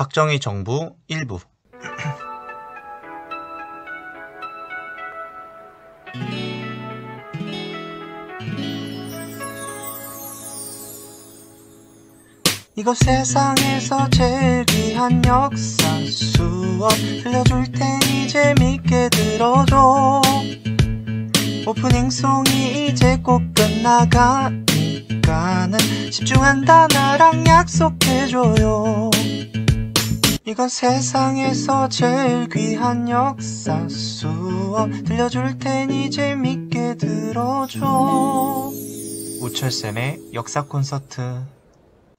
박정희 정부 일부. 이거 세상에서 제일 귀한 역사 수업 들려줄 테니 재밌게 들어줘. 오프닝송이 이제 곧 끝나가니까는 집중한다 나랑 약속해줘요. 이거 세상에서 제일 귀한 역사 수업 들려줄 테니 재밌게 들어줘. 우철쌤의 역사 콘서트.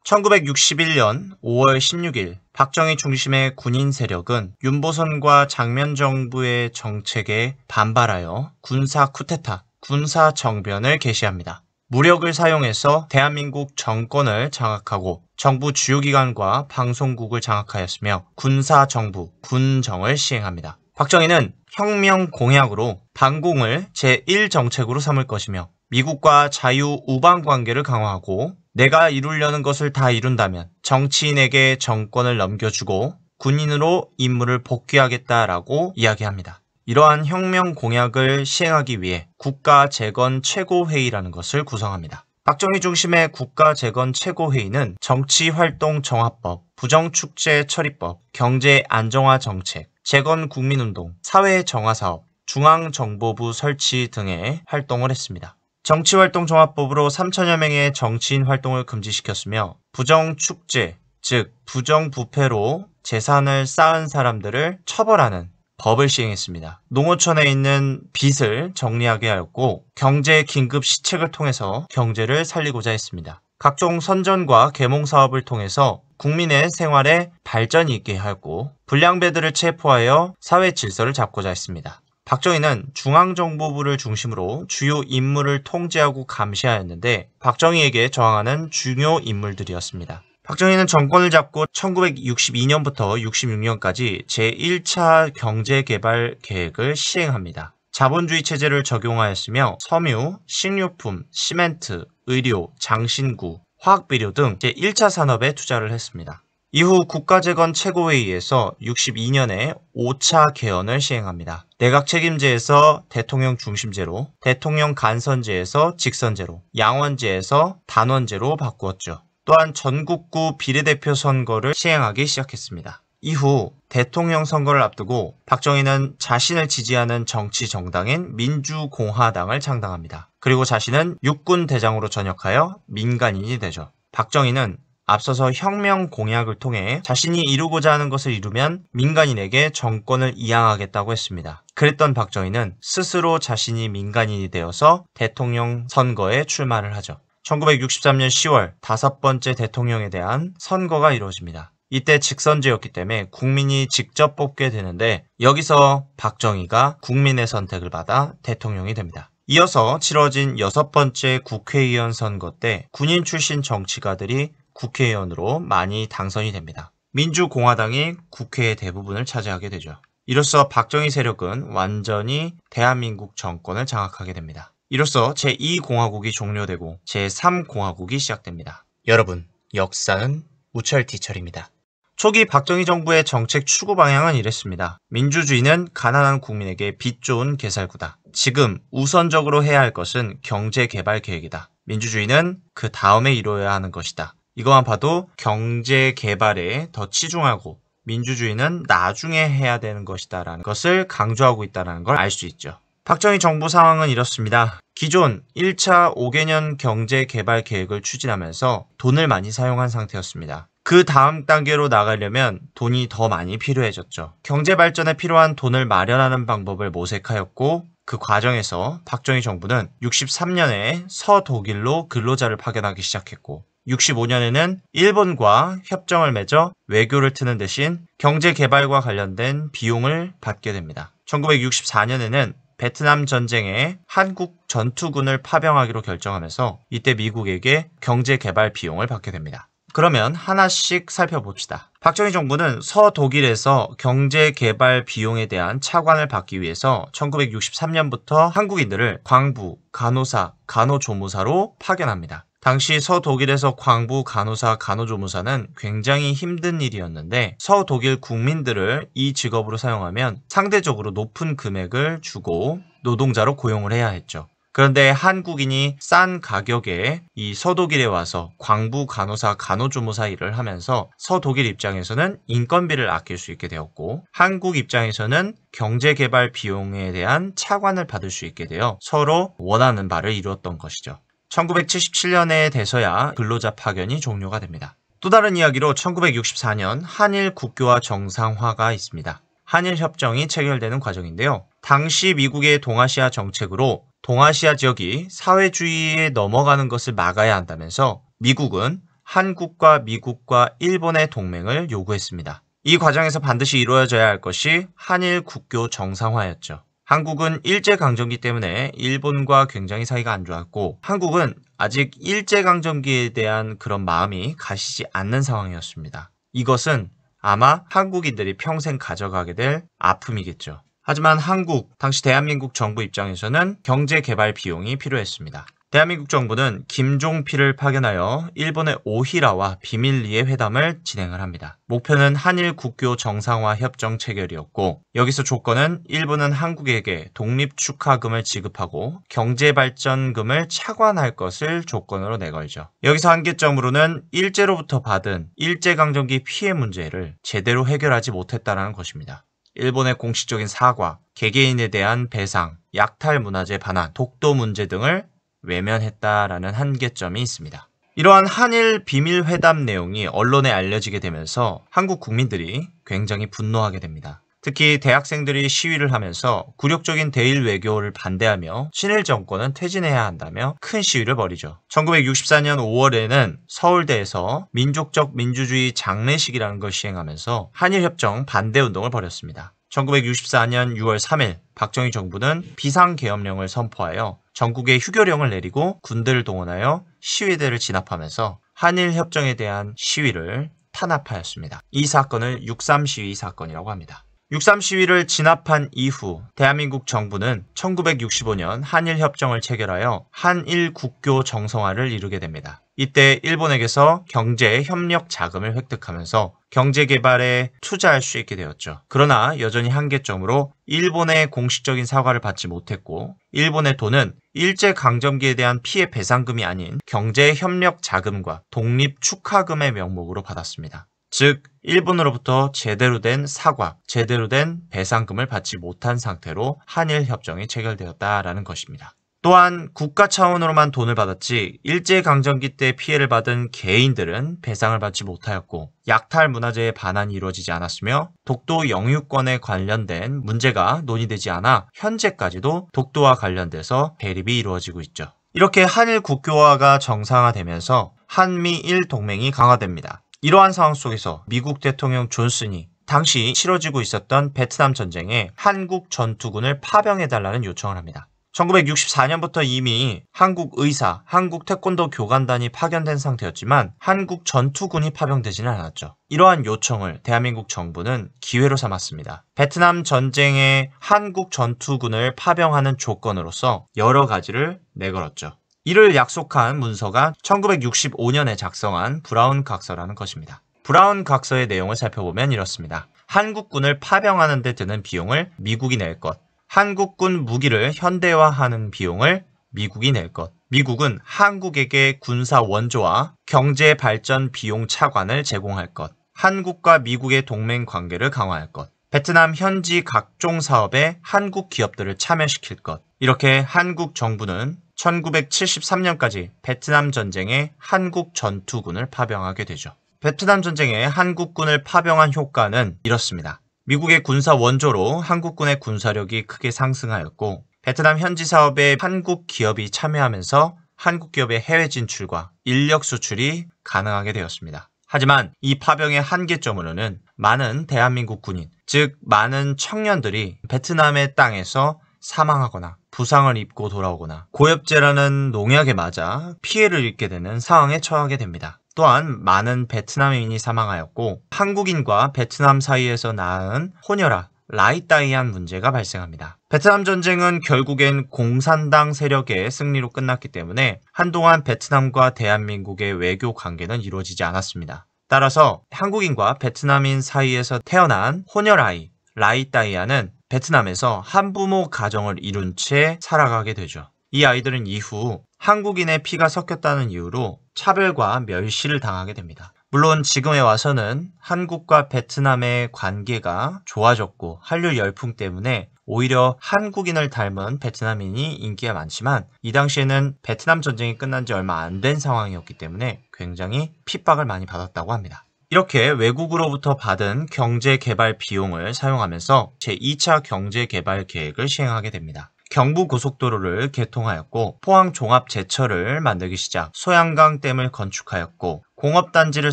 1961년 5월 16일 박정희 중심의 군인 세력은 윤보선과 장면정부의 정책에 반발하여 군사 쿠데타, 군사 정변을 개시합니다. 무력을 사용해서 대한민국 정권을 장악하고 정부 주요 기관과 방송국을 장악하였으며 군사 정부, 군정을 시행합니다. 박정희는 혁명 공약으로 반공을 제1정책으로 삼을 것이며 미국과 자유 우방 관계를 강화하고 내가 이루려는 것을 다 이룬다면 정치인에게 정권을 넘겨주고 군인으로 임무를 복귀하겠다라고 이야기합니다. 이러한 혁명 공약을 시행하기 위해 국가재건 최고회의라는 것을 구성합니다. 박정희 중심의 국가재건 최고회의는 정치활동정화법, 부정축제처리법, 경제안정화정책, 재건국민운동, 사회정화사업, 중앙정보부 설치 등의 활동을 했습니다. 정치활동정화법으로 3천여 명의 정치인 활동을 금지시켰으며 부정축제, 즉 부정부패로 재산을 쌓은 사람들을 처벌하는 법을 시행했습니다. 농어촌에 있는 빚을 정리하게 하였고 경제긴급시책을 통해서 경제를 살리고자 했습니다. 각종 선전과 계몽사업을 통해서 국민의 생활에 발전이 있게 하였고 불량배들을 체포하여 사회 질서를 잡고자 했습니다. 박정희는 중앙정보부를 중심으로 주요 인물을 통제하고 감시하였는데 박정희에게 저항하는 중요 인물들이었습니다. 박정희는 정권을 잡고 1962년부터 66년까지 제1차 경제개발 계획을 시행합니다. 자본주의 체제를 적용하였으며 섬유, 식료품, 시멘트, 의료, 장신구, 화학비료 등 제1차 산업에 투자를 했습니다. 이후 국가재건최고회의에서 62년에 5차 개헌을 시행합니다. 내각 책임제에서 대통령 중심제로, 대통령 간선제에서 직선제로, 양원제에서 단원제로 바꾸었죠. 또한 전국구 비례대표 선거를 시행하기 시작했습니다. 이후 대통령 선거를 앞두고 박정희는 자신을 지지하는 정치 정당인 민주공화당을 창당합니다. 그리고 자신은 육군 대장으로 전역하여 민간인이 되죠. 박정희는 앞서서 혁명 공약을 통해 자신이 이루고자 하는 것을 이루면 민간인에게 정권을 이양하겠다고 했습니다. 그랬던 박정희는 스스로 자신이 민간인이 되어서 대통령 선거에 출마를 하죠. 1963년 10월 5번째 대통령에 대한 선거가 이루어집니다. 이때 직선제였기 때문에 국민이 직접 뽑게 되는데 여기서 박정희가 국민의 선택을 받아 대통령이 됩니다. 이어서 치러진 6번째 국회의원 선거 때 군인 출신 정치가들이 국회의원으로 많이 당선이 됩니다. 민주공화당이 국회의 대부분을 차지하게 되죠. 이로써 박정희 세력은 완전히 대한민국 정권을 장악하게 됩니다. 이로써 제2공화국이 종료되고 제3공화국이 시작됩니다. 여러분, 역사는 우철티철입니다. 초기 박정희 정부의 정책 추구 방향은 이랬습니다. 민주주의는 가난한 국민에게 빚 좋은 개살구다. 지금 우선적으로 해야 할 것은 경제개발 계획이다. 민주주의는 그 다음에 이루어야 하는 것이다. 이것만 봐도 경제 개발에 더 치중하고 민주주의는 나중에 해야 되는 것이다 라는 것을 강조하고 있다는 걸 알 수 있죠. 박정희 정부 상황은 이렇습니다. 기존 1차 5개년 경제 개발 계획을 추진하면서 돈을 많이 사용한 상태였습니다. 그 다음 단계로 나가려면 돈이 더 많이 필요해졌죠. 경제 발전에 필요한 돈을 마련하는 방법을 모색하였고 그 과정에서 박정희 정부는 63년에 서독일로 근로자를 파견하기 시작했고 65년에는 일본과 협정을 맺어 외교를 트는 대신 경제개발과 관련된 비용을 받게 됩니다. 1964년에는 베트남 전쟁에 한국 전투군을 파병하기로 결정하면서 이때 미국에게 경제개발 비용을 받게 됩니다. 그러면 하나씩 살펴봅시다. 박정희 정부는 서독일에서 경제개발 비용에 대한 차관을 받기 위해서 1963년부터 한국인들을 광부, 간호사, 간호조무사로 파견합니다. 당시 서독일에서 광부, 간호사, 간호조무사는 굉장히 힘든 일이었는데 서독일 국민들을 이 직업으로 사용하면 상대적으로 높은 금액을 주고 노동자로 고용을 해야 했죠. 그런데 한국인이 싼 가격에 이 서독일에 와서 광부, 간호사, 간호조무사 일을 하면서 서독일 입장에서는 인건비를 아낄 수 있게 되었고 한국 입장에서는 경제개발 비용에 대한 차관을 받을 수 있게 되어 서로 원하는 바를 이루었던 것이죠. 1977년에 돼서야 근로자 파견이 종료가 됩니다. 또 다른 이야기로 1964년 한일 국교화 정상화가 있습니다. 한일 협정이 체결되는 과정인데요. 당시 미국의 동아시아 정책으로 동아시아 지역이 사회주의에 넘어가는 것을 막아야 한다면서 미국은 한국과 미국과 일본의 동맹을 요구했습니다. 이 과정에서 반드시 이루어져야 할 것이 한일 국교 정상화였죠. 한국은 일제강점기 때문에 일본과 굉장히 사이가 안 좋았고 한국은 아직 일제강점기에 대한 그런 마음이 가시지 않는 상황이었습니다. 이것은 아마 한국인들이 평생 가져가게 될 아픔이겠죠. 하지만 한국, 당시 대한민국 정부 입장에서는 경제개발 비용이 필요했습니다. 대한민국 정부는 김종필을 파견하여 일본의 오히라와 비밀리에 회담을 진행을 합니다. 목표는 한일 국교 정상화 협정 체결이었고 여기서 조건은 일본은 한국에게 독립축하금을 지급하고 경제발전금을 차관할 것을 조건으로 내걸죠. 여기서 한계점으로는 일제로부터 받은 일제강점기 피해 문제를 제대로 해결하지 못했다는 것입니다. 일본의 공식적인 사과, 개개인에 대한 배상, 약탈 문화재 반환, 독도 문제 등을 외면했다라는 한계점이 있습니다. 이러한 한일 비밀회담 내용이 언론에 알려지게 되면서 한국 국민들이 굉장히 분노하게 됩니다. 특히 대학생들이 시위를 하면서 굴욕적인 대일 외교를 반대하며 친일 정권은 퇴진해야 한다며 큰 시위를 벌이죠. 1964년 5월에는 서울대에서 민족적 민주주의 장례식이라는 걸 시행하면서 한일협정 반대운동을 벌였습니다. 1964년 6월 3일 박정희 정부는 비상계엄령을 선포하여 전국에 휴교령을 내리고 군대를 동원하여 시위대를 진압하면서 한일협정에 대한 시위를 탄압하였습니다. 이 사건을 6.3 시위 사건이라고 합니다. 6.3 시위를 진압한 이후 대한민국 정부는 1965년 한일협정을 체결하여 한일 국교 정상화를 이루게 됩니다. 이때 일본에게서 경제협력 자금을 획득하면서 경제개발에 투자할 수 있게 되었죠. 그러나 여전히 한계점으로 일본의 공식적인 사과를 받지 못했고 일본의 돈은 일제강점기에 대한 피해 배상금이 아닌 경제협력 자금과 독립축하금의 명목으로 받았습니다. 즉 일본으로부터 제대로 된 사과, 제대로 된 배상금을 받지 못한 상태로 한일협정이 체결되었다라는 것입니다. 또한 국가 차원으로만 돈을 받았지 일제강점기 때 피해를 받은 개인들은 배상을 받지 못하였고 약탈 문화재의 반환이 이루어지지 않았으며 독도 영유권에 관련된 문제가 논의되지 않아 현재까지도 독도와 관련돼서 대립이 이루어지고 있죠. 이렇게 한일 국교화가 정상화되면서 한미일 동맹이 강화됩니다. 이러한 상황 속에서 미국 대통령 존슨이 당시 치러지고 있었던 베트남 전쟁에 한국 전투군을 파병해달라는 요청을 합니다. 1964년부터 이미 한국 의사, 한국 태권도 교관단이 파견된 상태였지만 한국 전투군이 파병되지는 않았죠. 이러한 요청을 대한민국 정부는 기회로 삼았습니다. 베트남 전쟁에 한국 전투군을 파병하는 조건으로서 여러 가지를 내걸었죠. 이를 약속한 문서가 1965년에 작성한 브라운 각서라는 것입니다. 브라운 각서의 내용을 살펴보면 이렇습니다. 한국군을 파병하는 데 드는 비용을 미국이 낼 것, 한국군 무기를 현대화하는 비용을 미국이 낼 것, 미국은 한국에게 군사 원조와 경제 발전 비용 차관을 제공할 것, 한국과 미국의 동맹 관계를 강화할 것, 베트남 현지 각종 사업에 한국 기업들을 참여시킬 것. 이렇게 한국 정부는 1973년까지 베트남 전쟁에 한국 전투군을 파병하게 되죠. 베트남 전쟁에 한국군을 파병한 효과는 이렇습니다. 미국의 군사 원조로 한국군의 군사력이 크게 상승하였고 베트남 현지 사업에 한국 기업이 참여하면서 한국 기업의 해외 진출과 인력 수출이 가능하게 되었습니다. 하지만 이 파병의 한계점으로는 많은 대한민국 군인, 즉 많은 청년들이 베트남의 땅에서 사망하거나 부상을 입고 돌아오거나 고엽제라는 농약에 맞아 피해를 입게 되는 상황에 처하게 됩니다. 또한 많은 베트남인이 사망하였고 한국인과 베트남 사이에서 낳은 혼혈아, 라이따이안 문제가 발생합니다. 베트남 전쟁은 결국엔 공산당 세력의 승리로 끝났기 때문에 한동안 베트남과 대한민국의 외교 관계는 이루어지지 않았습니다. 따라서 한국인과 베트남인 사이에서 태어난 혼혈아이 라이따이안은 베트남에서 한부모 가정을 이룬 채 살아가게 되죠. 이 아이들은 이후 한국인의 피가 섞였다는 이유로 차별과 멸시를 당하게 됩니다. 물론 지금에 와서는 한국과 베트남의 관계가 좋아졌고 한류 열풍 때문에 오히려 한국인을 닮은 베트남인이 인기가 많지만 이 당시에는 베트남 전쟁이 끝난 지 얼마 안 된 상황이었기 때문에 굉장히 핍박을 많이 받았다고 합니다. 이렇게 외국으로부터 받은 경제개발 비용을 사용하면서 제2차 경제개발 계획을 시행하게 됩니다. 경부고속도로를 개통하였고 포항종합제철을 만들기 시작, 소양강 댐을 건축하였고 공업단지를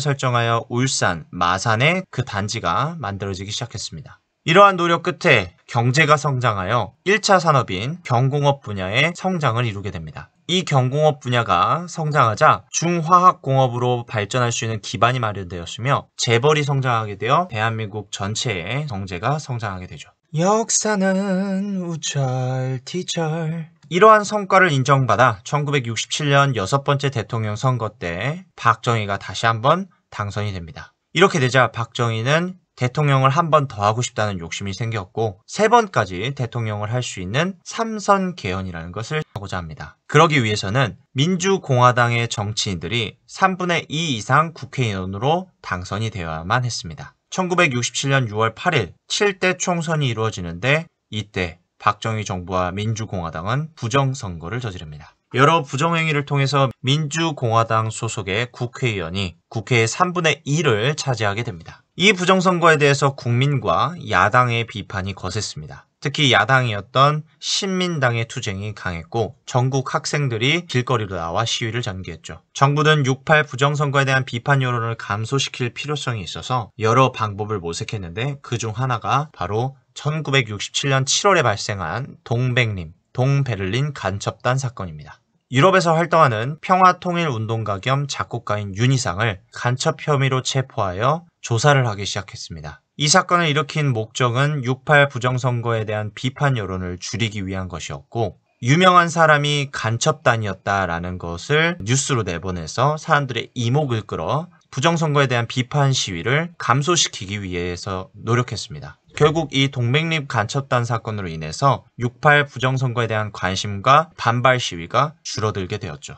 설정하여 울산, 마산에 그 단지가 만들어지기 시작했습니다. 이러한 노력 끝에 경제가 성장하여 1차 산업인 경공업 분야의 성장을 이루게 됩니다. 이 경공업 분야가 성장하자 중화학공업으로 발전할 수 있는 기반이 마련되었으며 재벌이 성장하게 되어 대한민국 전체의 경제가 성장하게 되죠. 역사는 우절티절. 이러한 성과를 인정받아 1967년 6번째 대통령 선거 때 박정희가 다시 한번 당선이 됩니다. 이렇게 되자 박정희는 대통령을 한 번 더 하고 싶다는 욕심이 생겼고 3번까지 대통령을 할 수 있는 3선 개헌이라는 것을 하고자 합니다. 그러기 위해서는 민주공화당의 정치인들이 3분의 2 이상 국회의원으로 당선이 되어야만 했습니다. 1967년 6월 8일 7대 총선이 이루어지는데 이때 박정희 정부와 민주공화당은 부정선거를 저지릅니다. 여러 부정행위를 통해서 민주공화당 소속의 국회의원이 국회의 3분의 2를 차지하게 됩니다. 이 부정선거에 대해서 국민과 야당의 비판이 거셌습니다. 특히 야당이었던 신민당의 투쟁이 강했고 전국 학생들이 길거리로 나와 시위를 전개했죠. 정부는 6.8 부정선거에 대한 비판 여론을 감소시킬 필요성이 있어서 여러 방법을 모색했는데 그중 하나가 바로 1967년 7월에 발생한 동베를린 간첩단 사건입니다. 유럽에서 활동하는 평화통일운동가 겸 작곡가인 윤희상을 간첩 혐의로 체포하여 조사를 하기 시작했습니다. 이 사건을 일으킨 목적은 6.8 부정선거에 대한 비판 여론을 줄이기 위한 것이었고 유명한 사람이 간첩단이었다라는 것을 뉴스로 내보내서 사람들의 이목을 끌어 부정선거에 대한 비판 시위를 감소시키기 위해서 노력했습니다. 결국 이 동백립 간첩단 사건으로 인해서 6.8 부정선거에 대한 관심과 반발 시위가 줄어들게 되었죠.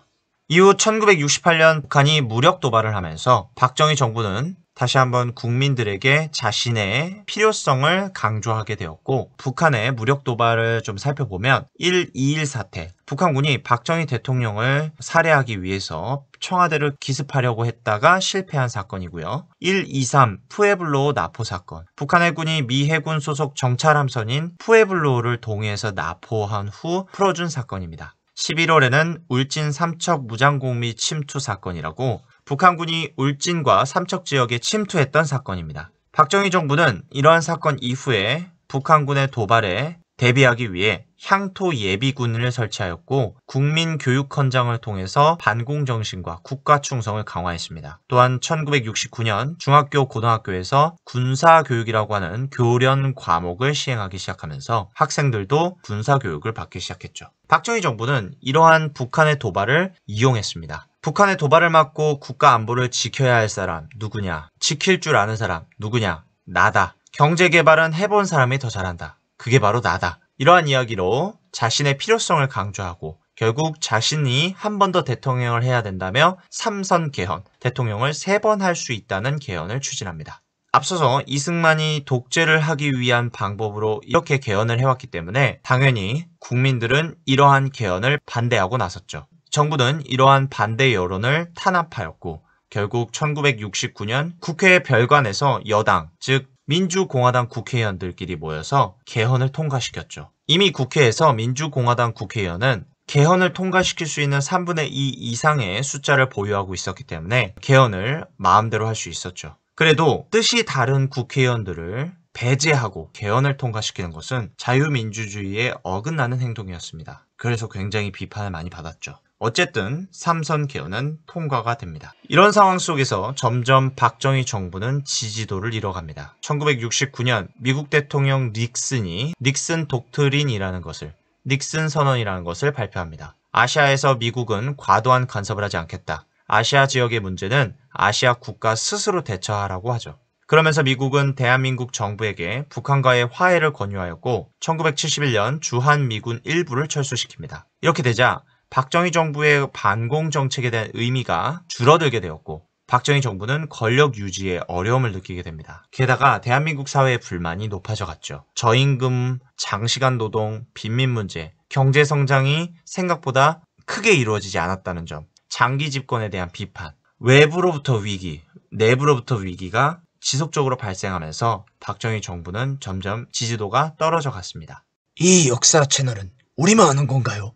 이후 1968년 북한이 무력 도발을 하면서 박정희 정부는 다시 한번 국민들에게 자신의 필요성을 강조하게 되었고 북한의 무력 도발을 좀 살펴보면 1.21 사태, 북한군이 박정희 대통령을 살해하기 위해서 청와대를 기습하려고 했다가 실패한 사건이고요. 1.23 푸에블로 나포 사건, 북한 해군이 미 해군 소속 정찰함선인 푸에블로를 동해에서 나포한 후 풀어준 사건입니다. 11월에는 울진 삼척 무장공비 침투 사건이라고 북한군이 울진과 삼척 지역에 침투했던 사건입니다. 박정희 정부는 이러한 사건 이후에 북한군의 도발에 대비하기 위해 향토 예비군을 설치하였고 국민교육헌장을 통해서 반공정신과 국가충성을 강화했습니다. 또한 1969년 중학교, 고등학교에서 군사교육이라고 하는 교련 과목을 시행하기 시작하면서 학생들도 군사교육을 받기 시작했죠. 박정희 정부는 이러한 북한의 도발을 이용했습니다. 북한의 도발을 막고 국가 안보를 지켜야 할 사람 누구냐? 지킬 줄 아는 사람 누구냐? 나다. 경제개발은 해본 사람이 더 잘한다. 그게 바로 나다. 이러한 이야기로 자신의 필요성을 강조하고 결국 자신이 한 번 더 대통령을 해야 된다며 3선 개헌, 대통령을 3번 할 수 있다는 개헌을 추진합니다. 앞서서 이승만이 독재를 하기 위한 방법으로 이렇게 개헌을 해왔기 때문에 당연히 국민들은 이러한 개헌을 반대하고 나섰죠. 정부는 이러한 반대 여론을 탄압하였고 결국 1969년 국회 별관에서 여당, 즉 민주공화당 국회의원들끼리 모여서 개헌을 통과시켰죠. 이미 국회에서 민주공화당 국회의원은 개헌을 통과시킬 수 있는 3분의 2 이상의 숫자를 보유하고 있었기 때문에 개헌을 마음대로 할 수 있었죠. 그래도 뜻이 다른 국회의원들을 배제하고 개헌을 통과시키는 것은 자유민주주의에 어긋나는 행동이었습니다. 그래서 굉장히 비판을 많이 받았죠. 어쨌든 삼선 개헌은 통과가 됩니다. 이런 상황 속에서 점점 박정희 정부는 지지도를 잃어갑니다. 1969년 미국 대통령 닉슨이 닉슨 독트린이라는 것을, 닉슨 선언이라는 것을 발표합니다. 아시아에서 미국은 과도한 간섭을 하지 않겠다. 아시아 지역의 문제는 아시아 국가 스스로 대처하라고 하죠. 그러면서 미국은 대한민국 정부에게 북한과의 화해를 권유하였고 1971년 주한미군 일부를 철수시킵니다. 이렇게 되자 박정희 정부의 반공 정책에 대한 의미가 줄어들게 되었고 박정희 정부는 권력 유지에 어려움을 느끼게 됩니다. 게다가 대한민국 사회의 불만이 높아져 갔죠. 저임금, 장시간 노동, 빈민 문제, 경제 성장이 생각보다 크게 이루어지지 않았다는 점, 장기 집권에 대한 비판, 외부로부터 위기, 내부로부터 위기가 지속적으로 발생하면서 박정희 정부는 점점 지지도가 떨어져 갔습니다. 이 역사 채널은 우리만 아는 건가요?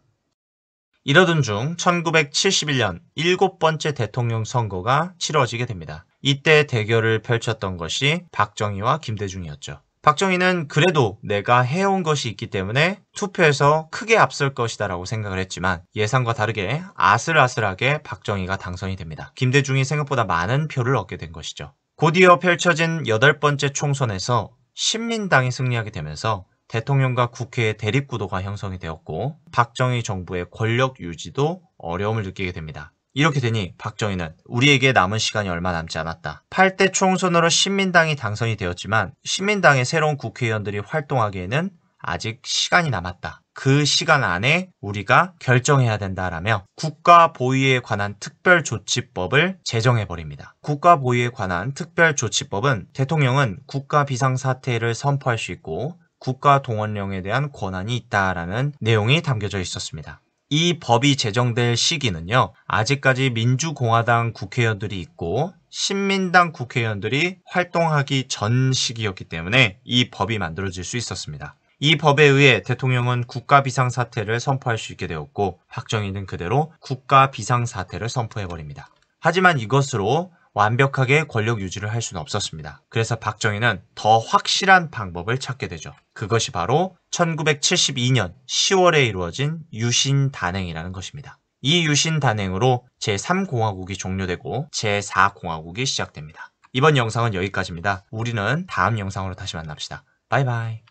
이러던 중 1971년 7번째 대통령 선거가 치러지게 됩니다. 이때 대결을 펼쳤던 것이 박정희와 김대중이었죠. 박정희는 그래도 내가 해온 것이 있기 때문에 투표에서 크게 앞설 것이다 라고 생각을 했지만 예상과 다르게 아슬아슬하게 박정희가 당선이 됩니다. 김대중이 생각보다 많은 표를 얻게 된 것이죠. 곧이어 펼쳐진 8번째 총선에서 신민당이 승리하게 되면서 대통령과 국회의 대립구도가 형성이 되었고 박정희 정부의 권력 유지도 어려움을 느끼게 됩니다. 이렇게 되니 박정희는 우리에게 남은 시간이 얼마 남지 않았다. 8대 총선으로 신민당이 당선이 되었지만 신민당의 새로운 국회의원들이 활동하기에는 아직 시간이 남았다. 그 시간 안에 우리가 결정해야 된다라며 국가보위에 관한 특별조치법을 제정해버립니다. 국가보위에 관한 특별조치법은 대통령은 국가비상사태를 선포할 수 있고 국가동원령에 대한 권한이 있다라는 내용이 담겨져 있었습니다. 이 법이 제정될 시기는요, 아직까지 민주공화당 국회의원들이 있고 신민당 국회의원들이 활동하기 전 시기였기 때문에 이 법이 만들어질 수 있었습니다. 이 법에 의해 대통령은 국가비상사태를 선포할 수 있게 되었고 박정희는 그대로 국가비상사태를 선포해버립니다. 하지만 이것으로 완벽하게 권력 유지를 할 수는 없었습니다. 그래서 박정희는 더 확실한 방법을 찾게 되죠. 그것이 바로 1972년 10월에 이루어진 유신단행이라는 것입니다. 이 유신단행으로 제3공화국이 종료되고 제4공화국이 시작됩니다. 이번 영상은 여기까지입니다. 우리는 다음 영상으로 다시 만납시다. 바이바이.